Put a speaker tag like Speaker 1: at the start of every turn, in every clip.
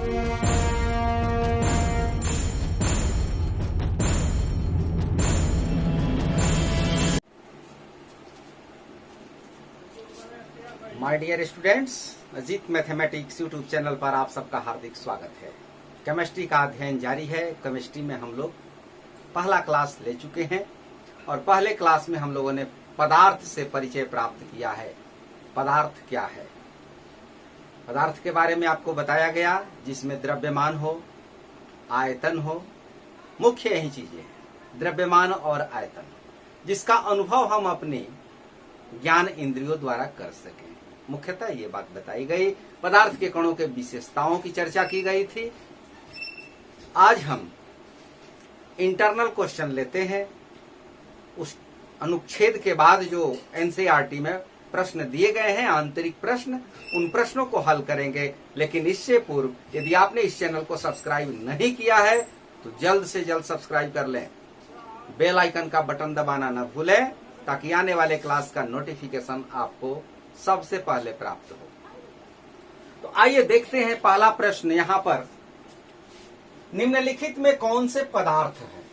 Speaker 1: My dear students, Ajit mathematics YouTube channel पर आप सबका हार्दिक स्वागत है। केमिस्ट्री का अध्ययन जारी है। केमिस्ट्री में हम लोग पहला क्लास ले चुके हैं और पहले क्लास में हम लोगों ने पदार्थ से परिचय प्राप्त किया है। पदार्थ क्या है? पदार्थ के बारे में आपको बताया गया, जिसमें द्रव्यमान हो, आयतन हो, मुख्य यही चीजें हैं, द्रव्यमान और आयतन, जिसका अनुभव हम अपने ज्ञान इंद्रियों द्वारा कर सकें। मुख्यतः ये बात बताई गई। पदार्थ के कणों के विशेषताओं की चर्चा की गई थी। आज हम इंटरनल क्वेश्चन लेते हैं। उस अनुच्छेद के बाद जो एनसीईआरटी में प्रश्न दिए गए हैं, आंतरिक प्रश्न, उन प्रश्नों को हल करेंगे। लेकिन इससे पूर्व यदि आपने इस चैनल को सब्सक्राइब नहीं किया है तो जल्द से जल्द सब्सक्राइब कर लें। बेल आइकन का बटन दबाना न भूलें ताकि आने वाले क्लास का नोटिफिकेशन आपको सबसे पहले प्राप्त हो। तो आइए देखते हैं पहला प्रश्न। यहां पर निम्नलिखित में कौन से पदार्थ हैं?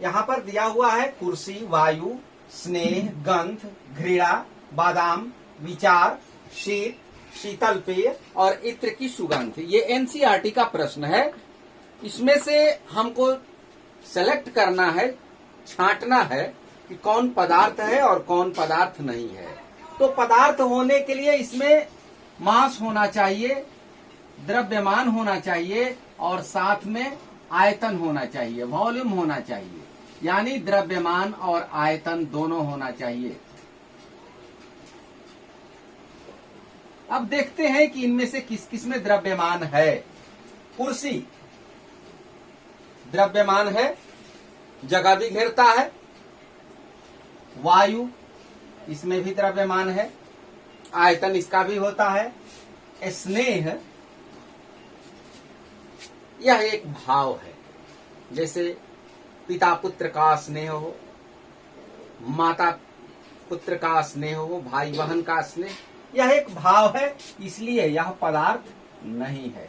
Speaker 1: यहां पर दिया हुआ है कुर्सी, वायु, स्नेह, गंध, घृणा, बादाम, विचार, शीत, शीतल पेय और इत्र की सुगंध। ये एनसीईआरटी का प्रश्न है। इसमें से हमको सेलेक्ट करना है, छांटना है कि कौन पदार्थ है और कौन पदार्थ नहीं है। तो पदार्थ होने के लिए इसमें मास होना चाहिए, द्रव्यमान होना चाहिए और साथ में आयतन होना चाहिए, वॉल्यूम होना चाहिए। यानी द्रव्यमान और आयतन दोनों होना चाहिए। अब देखते हैं कि इनमें से किस किस में द्रव्यमान है। कुर्सी द्रव्यमान है, जगह भी घेरता है। वायु, इसमें भी द्रव्यमान है, आयतन इसका भी होता है। स्नेह, यह एक भाव है, जैसे पिता पुत्र का स्नेह हो, माता पुत्र का स्नेह हो, भाई बहन का स्नेह, यह एक भाव है, इसलिए यह पदार्थ नहीं है।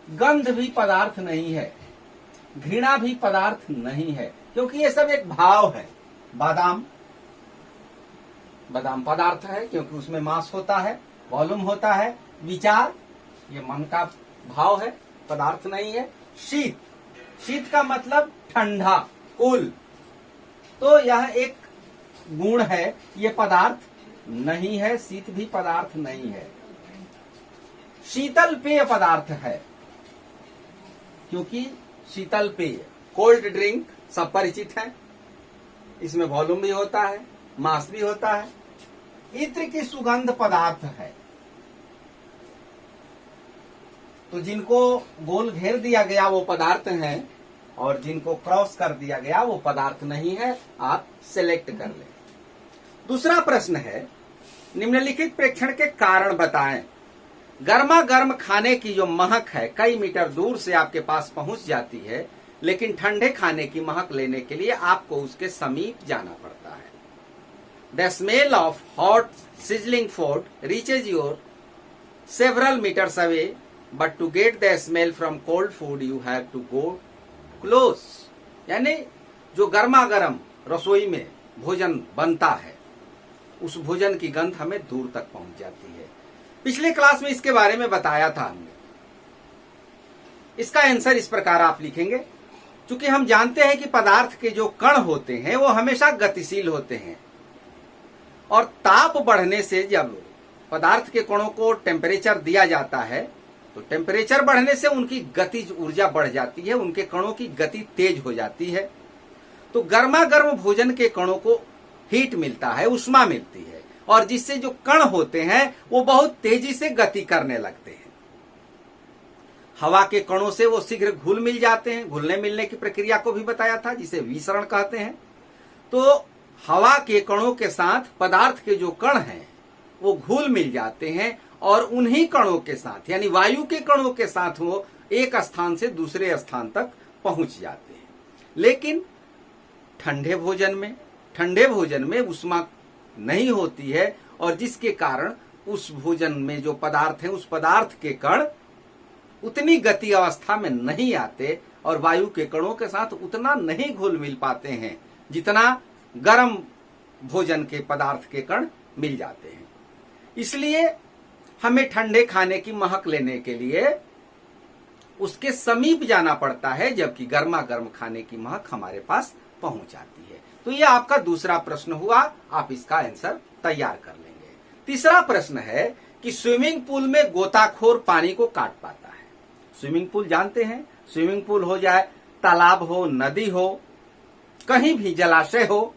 Speaker 1: गंध भी पदार्थ नहीं है, घृणा भी पदार्थ नहीं है, क्योंकि ये सब एक भाव है। बादाम पदार्थ है क्योंकि उसमें मास होता है, वॉल्यूम होता है। विचार, ये मन का भाव है, पदार्थ नहीं है। शीत का मतलब ठंडा, कूल, तो यह एक गुण है, ये पदार्थ नहीं है। शीत भी पदार्थ नहीं है। शीतल पेय पदार्थ है, क्योंकि शीतल पेय, कोल्ड ड्रिंक सब परिचित है, इसमें वॉल्यूम भी होता है, मास भी होता है। इत्र की सुगंध पदार्थ है। तो जिनको गोल घेर दिया गया वो पदार्थ हैं और जिनको क्रॉस कर दिया गया वो पदार्थ नहीं है। आप सिलेक्ट कर लें। दूसरा प्रश्न है, निम्नलिखित प्रेक्षण के कारण बताएं। गर्मा गर्म खाने की जो महक है कई मीटर दूर से आपके पास पहुंच जाती है, लेकिन ठंडे खाने की महक लेने के लिए आपको उसके समीप जाना पड़ता है। The smell of hot sizzling food reaches you several meters away, but to get the smell from cold food you have to go close. यानी जो गर्मा गर्म रसोई में भोजन बनता है, उस भोजन की गंध हमें दूर तक पहुंच जाती है। पिछले क्लास में इसके बारे में बताया था हमने। इसका आंसर इस प्रकार आप लिखेंगे। चूंकि हम जानते हैं कि पदार्थ के जो कण होते हैं वो हमेशा गतिशील होते हैं और ताप बढ़ने से जब पदार्थ के कणों को टेम्परेचर दिया जाता है तो टेम्परेचर बढ़ने से उनकी गतिज ऊर्जा बढ़ जाती है, उनके कणों की गति तेज हो जाती है। तो गर्मा गर्म भोजन के कणों को हीट मिलता है, उष्मा मिलती है, और जिससे जो कण होते हैं वो बहुत तेजी से गति करने लगते हैं। हवा के कणों से वो शीघ्र घुल मिल जाते हैं। घुलने मिलने की प्रक्रिया को भी बताया था, जिसे विसरण कहते हैं। तो हवा के कणों के साथ पदार्थ के जो कण हैं वो घुल मिल जाते हैं और उन्हीं कणों के साथ, यानी वायु के कणों के साथ, वो एक स्थान से दूसरे स्थान तक पहुंच जाते हैं। लेकिन ठंडे भोजन में उष्मा नहीं होती है और जिसके कारण उस भोजन में जो पदार्थ है उस पदार्थ के कण उतनी गति अवस्था में नहीं आते और वायु के कणों के साथ उतना नहीं घुल मिल पाते हैं जितना गर्म भोजन के पदार्थ के कण मिल जाते हैं। इसलिए हमें ठंडे खाने की महक लेने के लिए उसके समीप जाना पड़ता है, जबकि गर्मा गर्म खाने की महक हमारे पास पहुंच जाती है। तो यह आपका दूसरा प्रश्न हुआ, आप इसका आंसर तैयार कर लेंगे। तीसरा प्रश्न है कि स्विमिंग पूल में गोताखोर पानी को काट पाता है। स्विमिंग पूल जानते हैं, स्विमिंग पूल हो जाए, तालाब हो, नदी हो, कहीं भी जलाशय हो,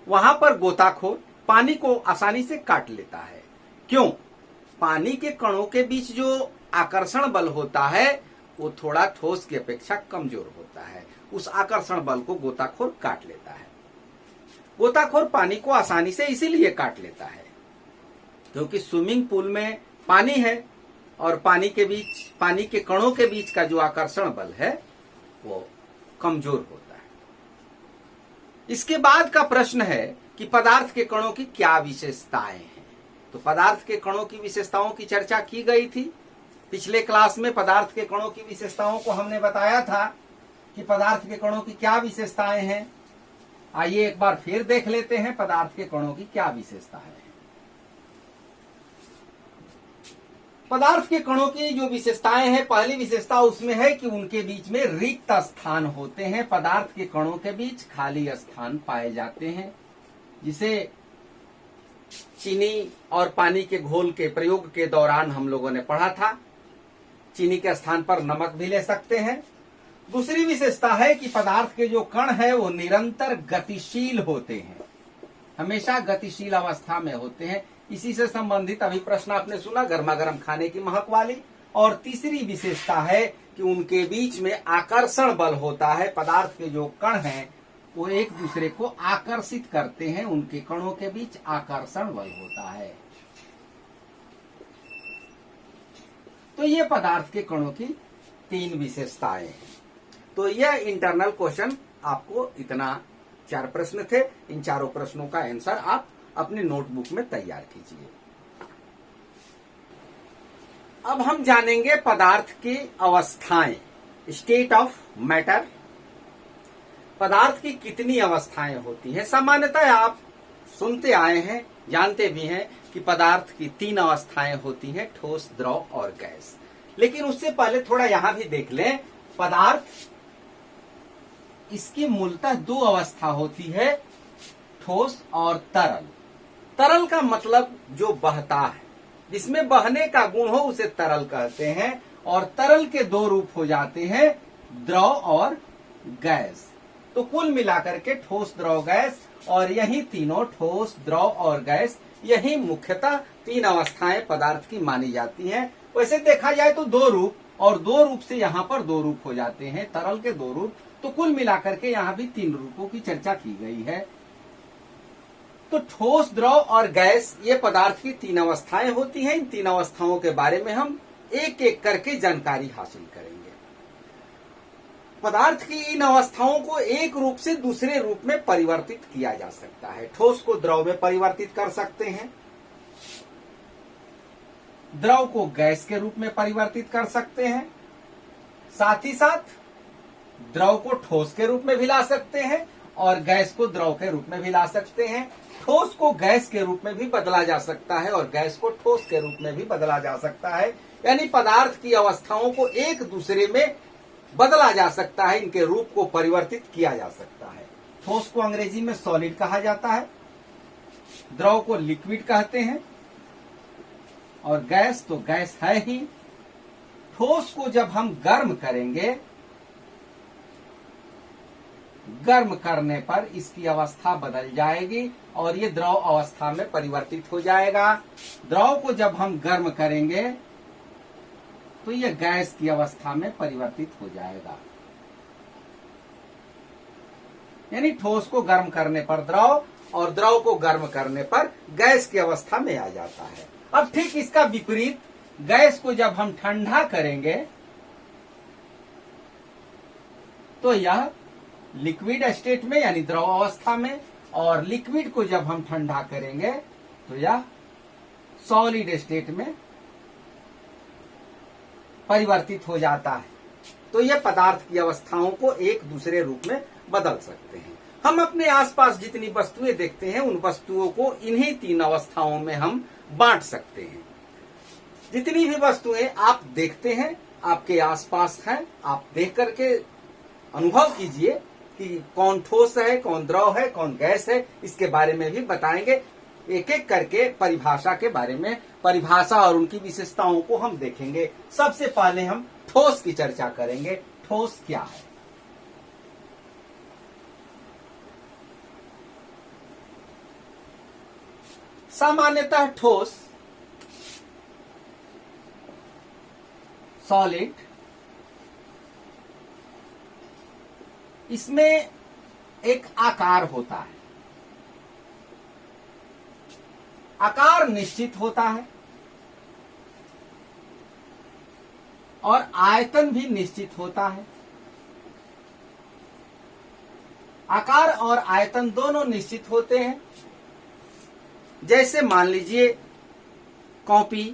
Speaker 1: वहां पर गोताखोर पानी को आसानी से काट लेता है। क्यों? पानी के कणों के बीच जो आकर्षण बल होता है वो थोड़ा ठोस की अपेक्षा कमजोर होता है। उस आकर्षण बल को गोताखोर काट लेता है। गोताखोर पानी को आसानी से इसीलिए काट लेता है क्योंकि स्विमिंग पूल में पानी है और पानी के कणों के बीच का जो आकर्षण बल है वो कमजोर होता है। इसके बाद का प्रश्न है कि पदार्थ के कणों की क्या विशेषताएं हैं। तो पदार्थ के कणों की विशेषताओं की चर्चा की गई थी पिछले क्लास में। पदार्थ के कणों की विशेषताओं को हमने बताया था कि पदार्थ के कणों की क्या विशेषताएं हैं। आइए एक बार फिर देख लेते हैं पदार्थ के कणों की क्या विशेषताएं हैं। पदार्थ के कणों की जो विशेषताएं हैं, पहली विशेषता उसमें है कि उनके बीच में रिक्त स्थान होते हैं। पदार्थ के कणों के बीच खाली स्थान पाए जाते हैं, जिसे चीनी और पानी के घोल के प्रयोग के दौरान हम लोगों ने पढ़ा था। चीनी के स्थान पर नमक भी ले सकते हैं। दूसरी विशेषता है कि पदार्थ के जो कण है वो निरंतर गतिशील होते हैं, हमेशा गतिशील अवस्था में होते हैं। इसी से संबंधित अभी प्रश्न आपने सुना, गर्मा गर्म खाने की महक वाली। और तीसरी विशेषता है कि उनके बीच में आकर्षण बल होता है। पदार्थ के जो कण हैं वो एक दूसरे को आकर्षित करते हैं, उनके कणों के बीच आकर्षण बल होता है। तो ये पदार्थ के कणों की 3 विशेषताएं हैं। तो यह इंटरनल क्वेश्चन आपको इतना 4 प्रश्न थे। इन चारों प्रश्नों का आंसर आप अपने नोटबुक में तैयार कीजिए। अब हम जानेंगे पदार्थ की अवस्थाएं, स्टेट ऑफ मैटर। पदार्थ की कितनी अवस्थाएं होती हैं? सामान्यतः आप सुनते आए हैं, जानते भी हैं कि पदार्थ की 3 अवस्थाएं होती हैं, ठोस, द्रव और गैस। लेकिन उससे पहले थोड़ा यहां भी देख लें, पदार्थ इसकी मूलतः 2 अवस्था होती है, ठोस और तरल। तरल का मतलब जो बहता है, जिसमें बहने का गुण हो उसे तरल कहते हैं। और तरल के 2 रूप हो जाते हैं, द्रव और गैस। तो कुल मिलाकर के ठोस, द्रव, गैस, और यही तीनों ठोस, द्रव और गैस, यही मुख्यतः 3 अवस्थाएं पदार्थ की मानी जाती हैं। वैसे देखा जाए तो 2 रूप, और 2 रूप से यहाँ पर 2 रूप हो जाते हैं, तरल के 2 रूप। तो कुल मिलाकर के यहाँ भी 3 रूपों की चर्चा की गई है। तो ठोस, द्रव और गैस, ये पदार्थ की 3 अवस्थाएं होती हैं। इन 3 अवस्थाओं के बारे में हम एक एक करके जानकारी हासिल करेंगे। पदार्थ की इन अवस्थाओं को एक रूप से दूसरे रूप में परिवर्तित किया जा सकता है। ठोस को द्रव में परिवर्तित कर सकते हैं, द्रव को गैस के रूप में परिवर्तित कर सकते हैं, साथ ही साथ द्रव को ठोस के रूप में भी ला सकते हैं और गैस को द्रव के रूप में भी ला सकते हैं। ठोस को गैस के रूप में भी बदला जा सकता है और गैस को ठोस के रूप में भी बदला जा सकता है। यानी पदार्थ की अवस्थाओं को एक दूसरे में बदला जा सकता है, इनके रूप को परिवर्तित किया जा सकता है। ठोस को अंग्रेजी में सॉलिड कहा जाता है, द्रव को लिक्विड कहते हैं, और गैस तो गैस है ही। ठोस को जब हम गर्म करेंगे, गर्म करने पर इसकी अवस्था बदल जाएगी और ये द्रव अवस्था में परिवर्तित हो जाएगा। द्रव को जब हम गर्म करेंगे तो ये गैस की अवस्था में परिवर्तित हो जाएगा। यानी ठोस को गर्म करने पर द्रव और द्रव को गर्म करने पर गैस की अवस्था में आ जाता है। अब ठीक इसका विपरीत, गैस को जब हम ठंडा करेंगे तो यह लिक्विड स्टेट में यानी द्रव अवस्था में, और लिक्विड को जब हम ठंडा करेंगे तो यह सॉलिड स्टेट में परिवर्तित हो जाता है। तो ये पदार्थ की अवस्थाओं को एक दूसरे रूप में बदल सकते हैं। हम अपने आसपास जितनी वस्तुएं देखते हैं उन वस्तुओं को इन्हीं 3 अवस्थाओं में हम बांट सकते हैं। जितनी भी वस्तुएं आप देखते हैं, आपके आसपास हैं, आप देख करके अनुभव कीजिए कि कौन ठोस है, कौन द्रव है, कौन गैस है। इसके बारे में भी बताएंगे। एक एक करके परिभाषा के बारे में, परिभाषा और उनकी विशेषताओं को हम देखेंगे। सबसे पहले हम ठोस की चर्चा करेंगे। ठोस क्या है? सामान्यतः ठोस, सॉलिड, इसमें एक आकार होता है। आकार निश्चित होता है और आयतन भी निश्चित होता है। आकार और आयतन दोनों निश्चित होते हैं। जैसे मान लीजिए कॉपी,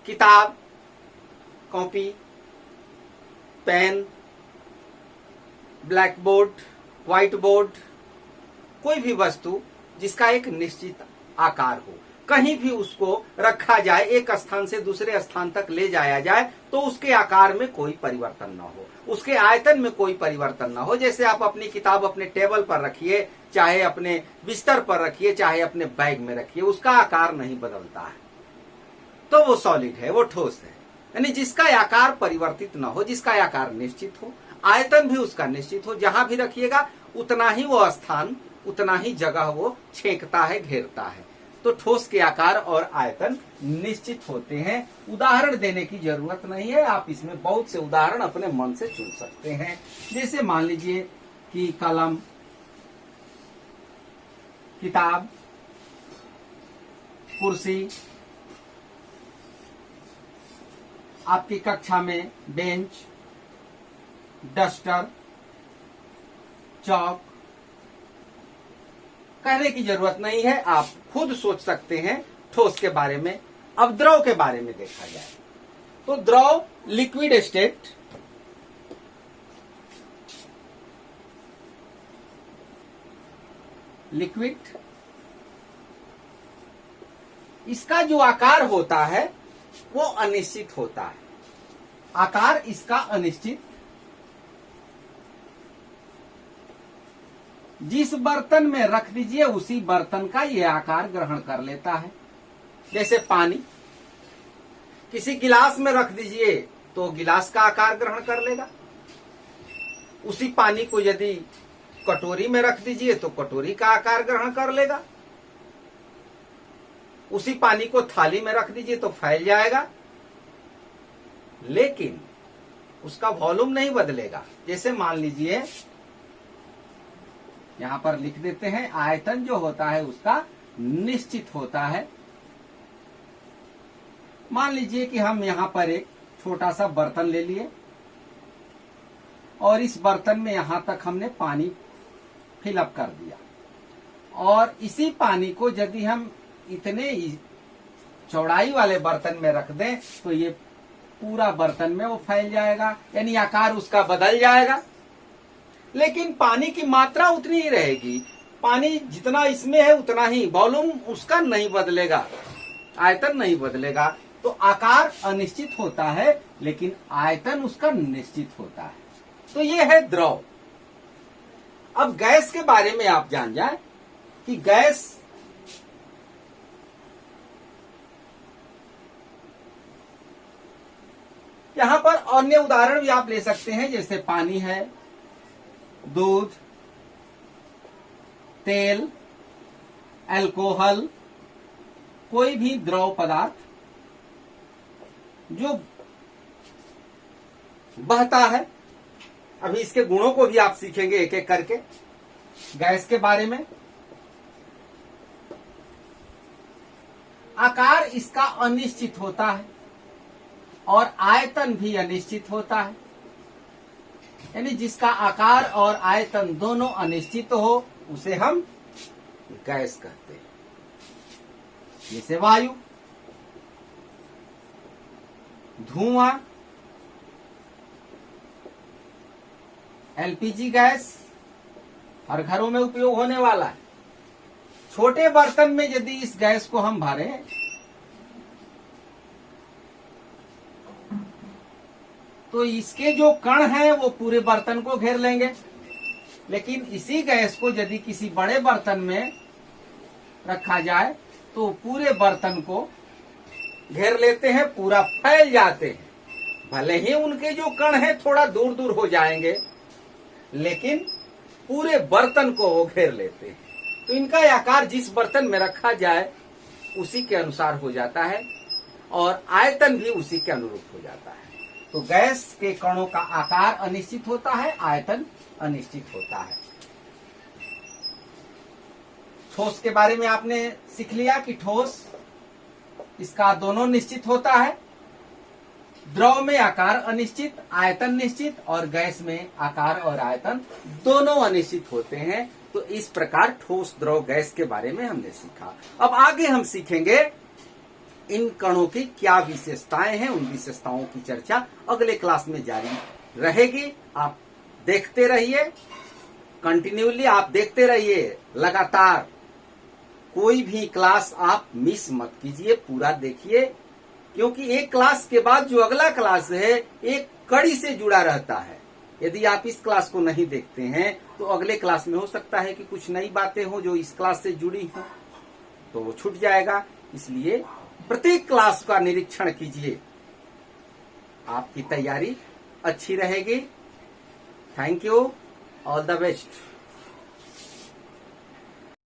Speaker 1: किताब, copy, pen, black board, white board, कोई भी वस्तु जिसका एक निश्चित आकार हो, कहीं भी उसको रखा जाए, एक स्थान से दूसरे स्थान तक ले जाया जाए तो उसके आकार में कोई परिवर्तन न हो, उसके आयतन में कोई परिवर्तन न हो। जैसे आप अपनी किताब अपने टेबल पर रखिए, चाहे अपने बिस्तर पर रखिए, चाहे अपने बैग में रखिए, उसका आकार नहीं बदलता है, तो वो सॉलिड है, वो ठोस है। यानी जिसका आकार परिवर्तित न हो, जिसका आकार निश्चित हो, आयतन भी उसका निश्चित हो, जहां भी रखिएगा उतना ही वो स्थान, उतना ही जगह वो छेंकता है, घेरता है। तो ठोस के आकार और आयतन निश्चित होते हैं। उदाहरण देने की जरूरत नहीं है, आप इसमें बहुत से उदाहरण अपने मन से चुन सकते हैं। जैसे मान लीजिए कि कलम, किताब, कुर्सी, आपकी कक्षा में बेंच, डस्टर, चौक, कहने की जरूरत नहीं है, आप खुद सोच सकते हैं ठोस के बारे में। अब द्रव के बारे में देखा जाए तो द्रव, लिक्विड स्टेट, लिक्विड, इसका जो आकार होता है वो अनिश्चित होता है। आकार इसका अनिश्चित, जिस बर्तन में रख दीजिए उसी बर्तन का ये आकार ग्रहण कर लेता है। जैसे पानी, किसी गिलास में रख दीजिए तो गिलास का आकार ग्रहण कर लेगा। उसी पानी को यदि कटोरी में रख दीजिए तो कटोरी का आकार ग्रहण कर लेगा। उसी पानी को थाली में रख दीजिए तो फैल जाएगा, लेकिन उसका वॉल्यूम नहीं बदलेगा। जैसे मान लीजिए यहां पर लिख देते हैं, आयतन जो होता है उसका निश्चित होता है। मान लीजिए कि हम यहां पर एक छोटा सा बर्तन ले लिए और इस बर्तन में यहां तक हमने पानी फिलअप कर दिया, और इसी पानी को यदि हम इतने चौड़ाई वाले बर्तन में रख दें तो ये पूरा बर्तन में वो फैल जाएगा, यानी आकार उसका बदल जाएगा। लेकिन पानी की मात्रा उतनी ही रहेगी, पानी जितना इसमें है उतना ही, वॉल्यूम उसका नहीं बदलेगा, आयतन नहीं बदलेगा। तो आकार अनिश्चित होता है लेकिन आयतन उसका निश्चित होता है। तो ये है द्रव। अब गैस के बारे में आप जान जाए कि गैस यहां पर अन्य उदाहरण भी आप ले सकते हैं, जैसे पानी है, दूध, तेल, अल्कोहल, कोई भी द्रव पदार्थ जो बहता है। अभी इसके गुणों को भी आप सीखेंगे एक एक करके। गैस के बारे में आकार इसका अनिश्चित होता है और आयतन भी अनिश्चित होता है, यानी जिसका आकार और आयतन दोनों अनिश्चित हो उसे हम गैस कहते हैं। जैसे वायु, धुआं, एलपीजी गैस हर घरों में उपयोग होने वाला है। छोटे बर्तन में यदि इस गैस को हम भरें तो इसके जो कण हैं वो पूरे बर्तन को घेर लेंगे, लेकिन इसी गैस को यदि किसी बड़े बर्तन में रखा जाए तो पूरे बर्तन को घेर लेते हैं, पूरा फैल जाते हैं। भले ही उनके जो कण हैं थोड़ा दूर दूर हो जाएंगे, लेकिन पूरे बर्तन को वो घेर लेते हैं। तो इनका आकार जिस बर्तन में रखा जाए उसी के अनुसार हो जाता है और आयतन भी उसी के अनुरूप हो जाता है। तो गैस के कणों का आकार अनिश्चित होता है, आयतन अनिश्चित होता है। ठोस के बारे में आपने सीख लिया कि ठोस इसका दोनों निश्चित होता है। द्रव में आकार अनिश्चित, आयतन निश्चित, और गैस में आकार और आयतन दोनों अनिश्चित होते हैं। तो इस प्रकार ठोस, द्रव, गैस के बारे में हमने सीखा। अब आगे हम सीखेंगे इन कणों की क्या विशेषताएं हैं। उन विशेषताओं की चर्चा अगले क्लास में जारी रहेगी। आप देखते रहिए, कंटिन्यूली आप देखते रहिए, लगातार कोई भी क्लास आप मिस मत कीजिए, पूरा देखिए, क्योंकि एक क्लास के बाद जो अगला क्लास है एक कड़ी से जुड़ा रहता है। यदि आप इस क्लास को नहीं देखते हैं तो अगले क्लास में हो सकता है कि कुछ नई बातें हो जो इस क्लास से जुड़ी हो, तो वो छूट जाएगा। इसलिए प्रत्येक क्लास का निरीक्षण कीजिए, आपकी तैयारी अच्छी रहेगी। Thank you, all the best.